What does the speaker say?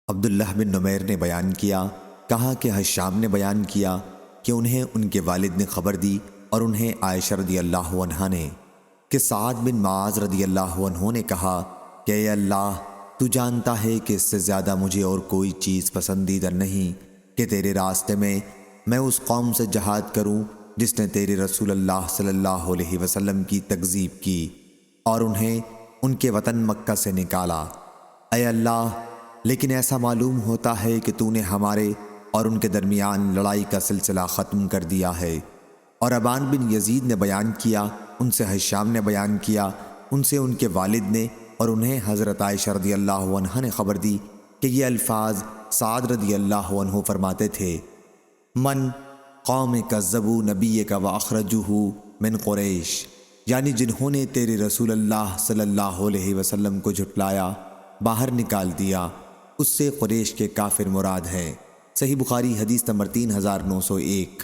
عبداللہ بن نمیر نے بیان کیا، کہا کہ حشام نے بیان کیا کہ انہیں ان کے والد نے خبر دی اور انہیں عائشہ رضی اللہ عنہا نے کہ سعد بن معاذ رضی اللہ عنہ نے کہا کہ اے اللہ، تو جانتا ہے کہ اس سے زیادہ مجھے اور کوئی چیز پسندیدہ نہیں کہ تیرے راستے میں اس قوم سے جہاد کروں جس نے تیرے رسول اللہ صلی اللہ علیہ وسلم کی تکذیب کی اور انہیں ان کے وطن مکہ سے نکالا۔ اے اللہ، لیکن ایسا معلوم ہوتا ہے کہ تو نے ہمارے اور ان کے درمیان لڑائی کا سلسلہ ختم کر دیا ہے۔ اور ابان بن یزید نے بیان کیا، ان سے حشام نے بیان کیا، ان سے ان کے والد نے، اور انہیں حضرت عائشہ رضی اللہ عنہا نے خبر دی کہ یہ الفاظ سعد رضی اللہ عنہ فرماتے تھے: من قوم کذبوا نبیک واخرجوہ من قریش، یعنی جنہوں نے تیرے رسول اللہ صلی اللہ علیہ وسلم کو جھٹلایا، باہر نکال دیا، اس سے قریش کے کافر مراد ہیں۔ صحیح بخاری حدیث نمبر 3901۔